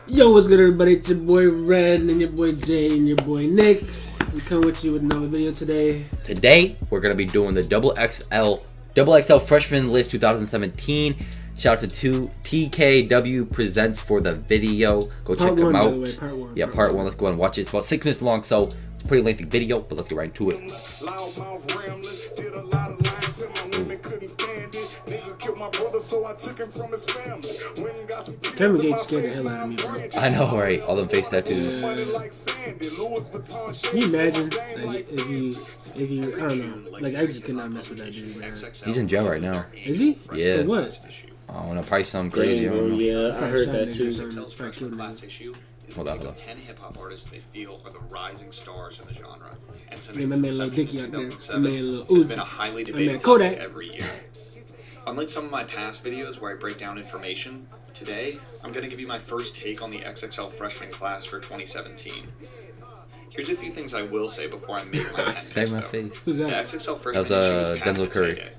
Yo, what's good, everybody? It's your boy Red and your boy Jay and your boy Nick. We come with you with another video today. Today, we're gonna be doing the Xxl Freshman List 2017. Shout out to TKW Presents for the video. Go check them out. Part one. Yeah, part one. Let's go and watch it. It's about 6 minutes long, so it's a pretty lengthy video, but let's get right into it. Kevin Gates scared the hell out of me, bro. I know, right? All them face tattoos. Can you imagine, like, if you, I don't know, like, I just could not mess with that dude, man. He's in jail right now. Is he? Yeah. For what? I don't know, probably something crazy. I don't know. Yeah, I heard that too. Hold on. 10 hip-hop artists they feel are the rising stars in the genre. And since Yeah, my man Lil Dicky out there. My man Lil it's Uzi. been a highly My man debated Kodak. topic every year. Unlike some of my past videos where I break down information, today I'm going to give you my first take on the Xxl Freshman class for 2017. Here's a few things I will say before I make my 10 Smack my though. face. Who's The that? Xxl Freshman That was issue was Denzel Curry. heyday.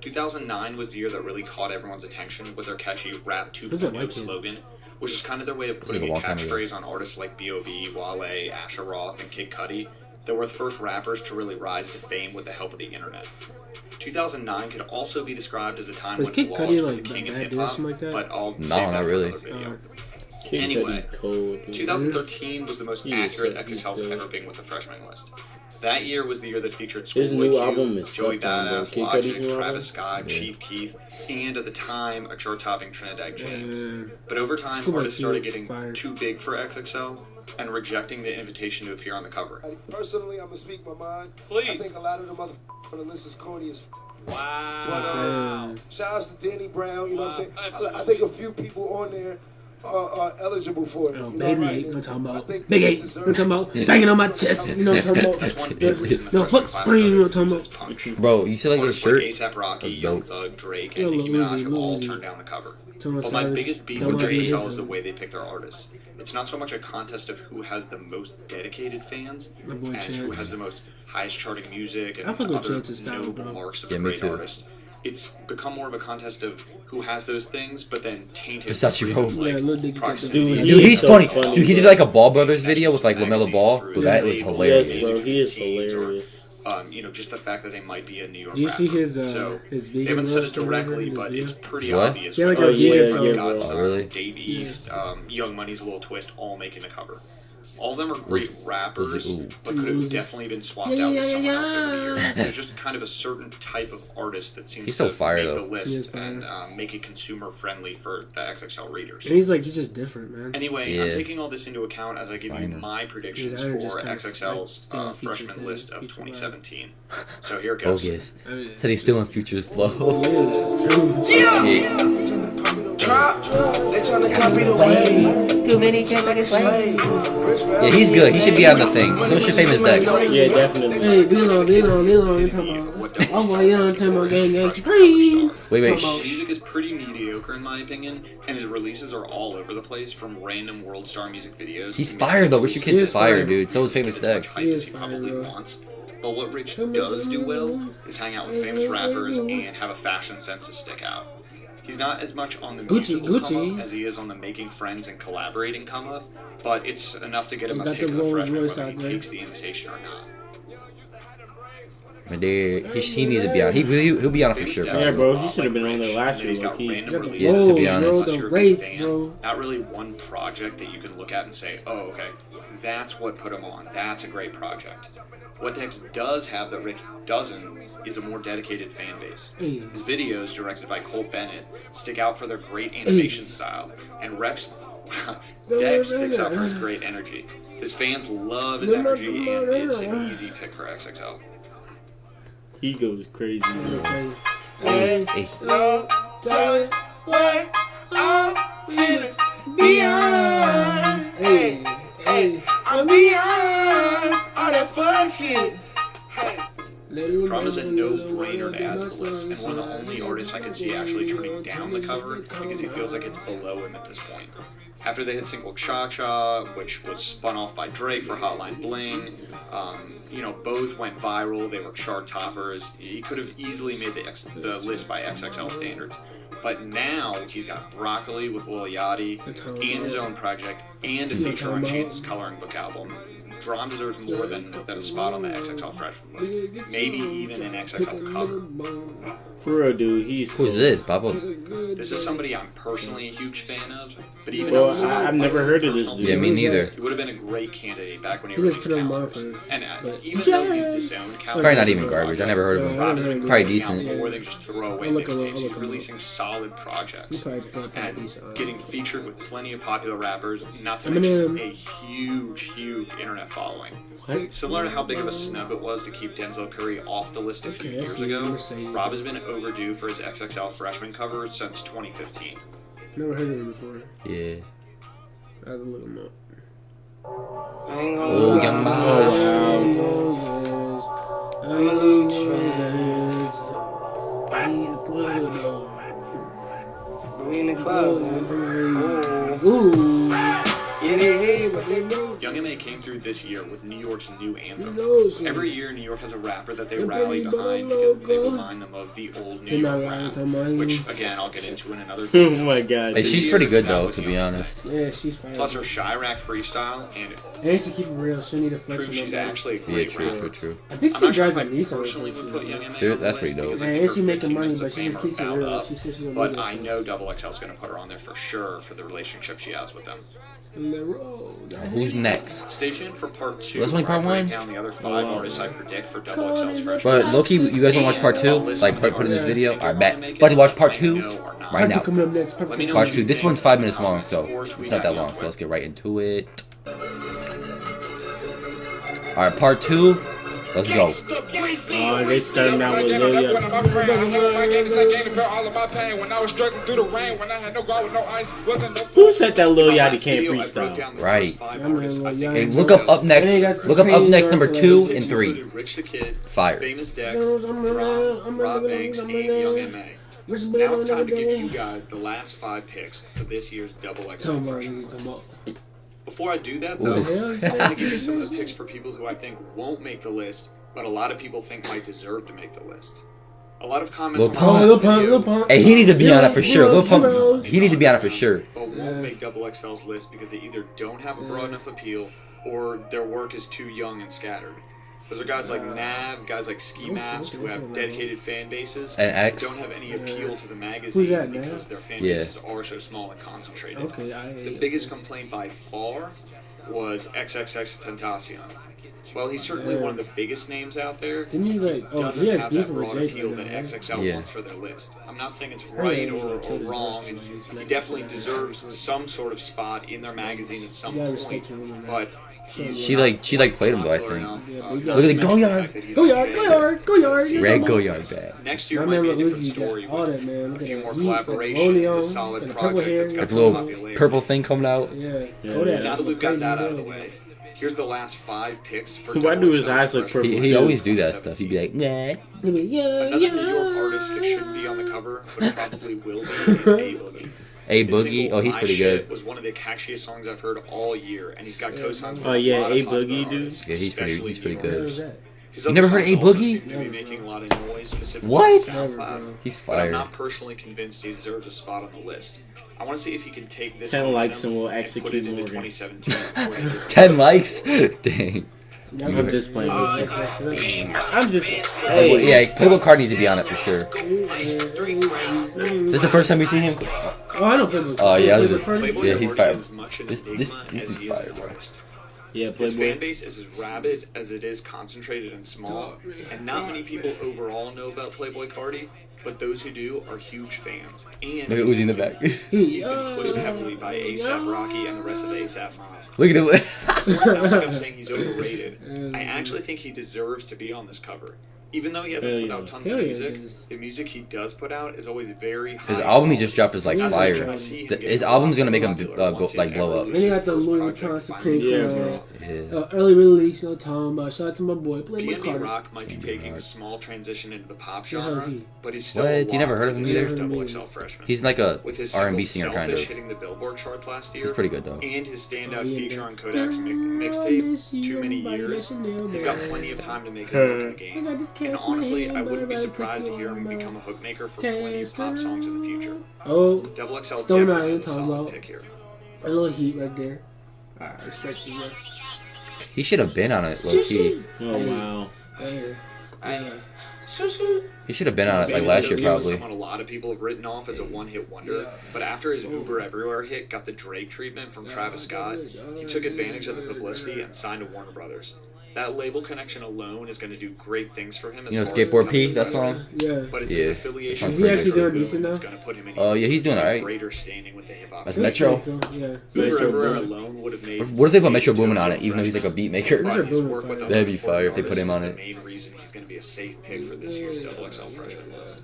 2009 was the year that really caught everyone's attention with their catchy Rap Who's that white 2.0 kid? slogan, which is kind of their way of putting a a long time ago. catchphrase on artists like B.O.B., Wale, Asher Roth, and Kid Cudi that were the first rappers to really rise to fame with the help of the internet. 2009 could also be described as a time Was when Kid Walsh Cudi, was like, the king of bad dude or hip-hop, something like that? but I'll No, save that not for really. another video. Kid Anyway, Cudi's cold, dude. 2013 was the most He is accurate so XXL's good. ever been with the freshman list. That year was the year that featured His Schoolboy new Q, album is Joey sucked on, bro. Badass, Kid Cudi's Logic, new Travis album? Scott, Yeah. Chief Keef, and at the time, a chart-topping Trinidad James. Uh, But over time, Schoolboy artists Q, started getting fire. too big for XXL and rejecting the invitation to appear on the cover. Personally, I'm gonna speak my mind. Please. I think a lot of the motherfuckers on the list is corny as Wow. But shout outs to Danny Brown, you know what I'm saying? I think a few people on there are eligible for it. Oh, You know, Baby right? Eight, no talking I about think Big they Eight, deserve no talking about banging on my chest, you know what I'm talking That's about. one big reason the No, freshman fuck class Spring, you know what started I'm its talking punch. Bro, you see like this Artists shirt? like A$AP Rocky, That's Young dope. Thug, Drake, Yo, and Nicki Lil Minaj Uzi, have Lil all Uzi. turned down the cover. Thomas But my Savage, biggest beef don't with like XXL his- is the way they pick their artists. It's not so much a contest of who has the most dedicated fans My boy as who Chance. has the most highest charting music and I fuck with other Chance's style, notable bro. marks of Yeah, a me great too. artist. It's become more of a contest of who has those things, but then tainted Versace with Robe. reasons like Yeah, Lil Dicky got proximity. Dude, Dude, he's so funny. funny, Dude, he did bro. like a Ball Brothers video with like LaMelo Ball. But that was Yes, hilarious. bro, he is hilarious. You know, just the fact that they might be a New York Do you see rapper. his So, his they vegan haven't said it roast or directly, whatever, but his it's video? pretty What? obvious. Yeah, like right? a vegan yeah, song. bro. Oh, really? Dave East, Young Money's Little Twist, all making the cover. All of them are great rappers, Ooh. but could have definitely been swapped out with someone else over the years. There's just kind of a certain type of artist that seems He's so to fire, make though. the He is list fire. and make it consumer friendly for the XXL readers. And he's like, he's just different, man. Anyway, Yeah. I'm taking all this into account as I give you Fine. my predictions His iron just for kinda, XXL's like, still a feature freshman thing, list of feature 2017. So here it goes. Bogus. I mean, Said he's still in Future's flow. it is true. Yeah. Too many Yeah, he's good. He should be on the thing. So should Famous Dex. Yeah, definitely. Hey, Dillon, you talking about? I'm like, you know, talking about gang supreme. Wait. His music is pretty mediocre in my opinion, and his releases are all over the place from random world star music videos. He's to fire though. Wish music your He kid's is fire, fire. dude. So is Famous as much Dex. hype He as is he fire, probably bro. wants. But what Rich does do well is hang out with famous rappers and have a fashion sense to stick out. He's not as much on the musical come up as he is on the making friends and collaborating come up, but it's enough to get him You a got pick the of the Rolls freshman Royce whether he out there. takes the invitation or not. My dude, he needs to be on. He'll be on it for sure. Yeah, bro, he should have been on there last And then he's year, got low-key. random Got the releases. Yeah, to be Rolls, honest. bro, Unless the you're a big Wraith, fan, bro. not really one project that you can look at and say, oh, okay, that's what put him on. That's a great project. What Dex does have that Rick doesn't is a more dedicated fan base. Hey. His videos, directed by Cole Bennett, stick out for their great animation style, and Dex sticks out for his great energy. His fans love his energy, and it's an easy pick for XXL. He goes crazy, man. Hey, Hey. No, tell it what I'm feeling beyond. hey, hey. I'm beyond all that fun shit. Hey. Drum is a no-brainer to add to the list, and one of the only artists I could see actually turning down the cover because he feels like it's below him at this point. After they hit single Cha Cha, which was spun off by Drake for Hotline Bling, both went viral. They were chart toppers. He could have easily made the list by XXL standards. But now he's got Broccoli with Lil Yachty and his own project and a feature on Chance's coloring book album. Drum deserves more than a spot on the XXL Freshman list. Maybe even an XXL cover. For real, dude, he's cool. Who's this, Babo? This is somebody I'm personally a huge fan of, but even Well, outside I've never heard of this dude. Yeah, me neither. he would have been a great candidate back when he He was just put him on for And but- even though he's disowned, Probably not even garbage. I never heard of him. Rob has been Probably putting out decent. more than just throwaway I'll look him up, mixtapes. I'll He's look him releasing solid projects He probably and decent. getting featured with plenty of popular rappers, not to Eminem. mention a huge internet following. What? Similar to how big of a snub it was to keep Denzel Curry off the list a few Okay, I years see. ago, Mercedes. Rob has been overdue for his XXL Freshman cover since 2015. Never heard of him before. Yeah. I have to look him up. Oh, young We in the club, man. Ooh. Young M.A. came through this year with New York's new anthem. knows? Every year, New York has a rapper that they But rally then he behind don't because know, they bro. remind them of the old New They're not York lying rap, to mine. which, again, I'll get into in another Oh video. my god. Hey, dude. she's pretty good though, to be honest. Yeah, she's fine. Plus her Chirac freestyle, and And to keep it real, she need a flex prove on she's that. actually a Yeah, great true, rapper. true, true. I think I'm she not sure drives if a I Nissan or personally would some put shit. Young M.A. Sure, on the that's pretty list because dope. I Man, think she her making 15 money, minutes but of she fame just are keeps it piled real. up, She says she gonna but do that I shit. know XXL is going to put her on there for sure for the relationship she has with them. On the road. Who's next? Stay tuned for part 2. That's only where I part break one? down the other 5 artists I predict for XXL's freshman. But Loki, you guys wanna watch part 2? Like put in this video? Alright, bet. About to watch part 2 right Part two now. coming up next. Let me know Part what 2. you This think. one's 5 minutes long, so Or it's tweet not at that me on long. So Twitter. let's get right into it. Alright, part 2. Let's go. Oh, they starting out with Lil Yachty. Who said that Lil Yachty can't freestyle? Right. Hey, Hey, look up next. Look up next number 2 and 3. Rich the Kid, Fire. Famous Dex, Drum, Rob Banks, and Young M.A. Now it's time to give you guys the last 5 picks for this year's XXL Freshman list. Before I do that, though, Ooh. I'm going to give you some of the picks for people who I think won't make the list, but a lot of people think might deserve to make the list. A lot of comments Lil on Pump. my Lil last Pump, video, Lil Pump. Hey, he needs to be on it for sure. Lil Pump, he needs to be on it for sure. but won't make XXL's list because they either don't have a broad enough appeal or their work is too young and scattered. Those are guys like Nav, guys like Ski Mask who have dedicated fan bases And but X. don't have any appeal to the Who's magazine that, because Nav? their fan Yeah. bases are so small and concentrated. Okay, The biggest complaint by far was XXX Tentacion. While he's certainly one of the biggest names out there, Didn't he like? Oh, doesn't he has have beef that with broad Jake appeal right that now, right? XXL Yeah. wants for their list. I'm not saying it's right or wrong, and he definitely deserves some sort of spot in their magazine at some You gotta point. respect your woman, man. But She like played him though, I think. Look at the Go Yard. Go yard, go yard, go yard. Red Go Yard bad. Next I year might be a remember different Uzi story got all with that, man. a Look few at more that. He got the collaborations, a rollie solid on, got the purple project hair. that's got Like the some little popularity. purple thing coming out. Yeah, Yeah. Kodak. Now that we've got Crazy that out of as the hell. way, here's the last 5 picks for Why do his XXL eyes look freshman. purple? He always do that stuff. He'd be like, nah. Yeah, Another yeah. New York artist that shouldn't be on the cover, but probably will be, is A-Boogie. A His Boogie. single, Oh, he's My pretty Shit, good. was one of the catchiest songs I've heard all year, and he's got co-signs from Oh, yeah, a lot of A-Boogie, popular dude. artists, Yeah, he's pretty especially good. What is that? His You other never heard songs A also Boogie? seem to be making a lot of noise, specifically What? on SoundCloud, He's but I'm fire. not personally convinced he deserves a spot on the list. I want to see if he can take this 10 likes momentum and we'll put it execute into Morgan. 2017 before he gets 10 likes? Dang. I'm just playing with you. I'm just. Well, Hey, yeah, Playboy Card needs to be on it for sure. This is the first time you see him? Oh, I don't play with. Oh, yeah, Play this with is- Purdy? Playboy Yeah, he's Cardi fire. is as much an This enigma dude's as he is fire, an bro. artist. yeah, His fan Playboy. base is as rabid as it is concentrated and small, and not many people overall know about Playboy Cardi, but those who do are huge fans. And Look at Uzi in the back. He, he's been pushed heavily by A$AP Rocky and the rest of the A$AP mob. Look at him. It sounds like I'm saying he's overrated. I actually think he deserves to be on this cover. Even though he hasn't Hell put yeah. out tons Hell of yeah, music, he is. the music he does put out is always very high. His album he quality. just dropped is like Not fire. trying to see him The- get his album's gonna make him popular go once he's like blow ever up. Then you got the released Louis his Vuitton project Supreme Yeah, collab. Yeah. Early release, no talking about. Shout out to my boy, Playboy PNB Cardi. Rock might be PNB taking a Rock. small transition into the pop The hell is genre, he? but he's still What? a You never lot heard of him for either? this year's XXL Freshman. He's like a With his R&B single singer kind Selfish of. hitting the Billboard charts last year, He's pretty good though. and his standout Oh, yeah, feature man. on Kodak's mixtape, Too Many Years, he's got plenty of time to make a mark in the game. And honestly, I wouldn't be surprised to hear him become a hookmaker for plenty of pop songs in the future. Oh, Double XL Stone definitely Iron is a talking solid about pick here. a little heat right there. Alright, respect you, bro. He should have been on it, low key. Oh wow. He should have been on it like last year, He was probably. someone a lot of people have written off as a one-hit wonder, but after his Uber Everywhere hit got the Drake treatment from Travis Scott, he took advantage of the publicity and signed to Warner Brothers. That label connection alone is going to do great things for him. As You know, far as Skateboard P, becoming that a song? Yeah. But it's Yeah. his affiliation Is he with actually Metro doing Boom decent now? that's gonna put him in Oh, yeah, he's doing even alright. greater standing with the hip hop. That's scene. Metro. Yeah. Uber Metro Everywhere Boom. alone would have made. What if they put Metro Boomin on it, even though he's like a beat maker? But Metro his Boomin work with fire. other That'd be fire if they put him on artists it. is the main reason he's going to be a safe pick for this year's Double XL Freshman list.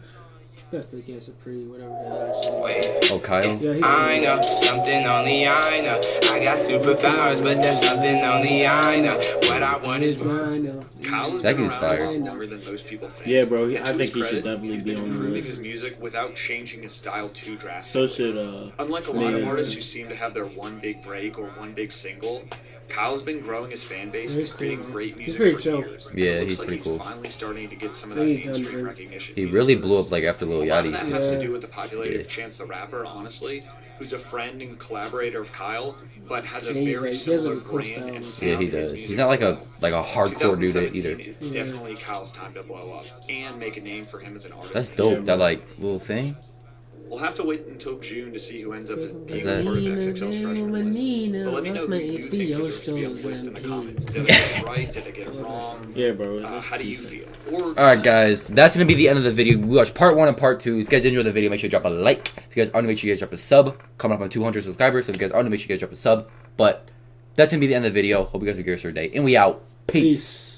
Got fake ass Supreme, whatever the hell that shit is. Oh, Kyle. Yeah, he's I know something only I know. I got superpowers, but there's something only I know. What I want is mine now. Kyle has That been dude's around fire. a lot longer than most people think. Yeah, bro. And to I think his he should credit, definitely he's be been on the improving list. his music without changing his style too drastically. So should Unlike a lot of Niggas. artists who seem to have their one big break or one big single, Kyle's been growing his fan base Yeah, and he's creating cool. great He's music pretty for chill. years. Yeah, It looks he's like pretty cool. Finally starting to get some of Yeah, that he's done mainstream great. recognition. He really blew up like after Lil A lot of Yachty. that has Yeah. to do with the popularity Yeah. of Chance the Rapper, honestly, who's a friend and collaborator of Kyle, but has a Yeah, he's very like- he has similar a cool brand style. and Yeah, Yeah, sound he in his does. music He's not like a profile. hardcore dude 2017 either. is Yeah. definitely Kyle's time to blow up and make a name for him as an artist. That's dope. Yeah, That like little thing. We'll have to wait until June to see who ends up being Is that- part of XXL's freshman list. But let me know who you think deserves to be on the list in the comments. Did I get it right? Did I get it wrong? Yeah, bro. How do you feel? Or Alright guys, that's gonna be the end of the video. We watched part 1 and part 2. If you guys enjoyed the video, make sure you drop a like. If you guys are new, make sure you guys drop a sub. Coming up on 200 subscribers, so if you guys are new, make sure you guys drop a sub. But that's gonna be the end of the video. Hope you guys have a great day. And we out. Peace. Peace.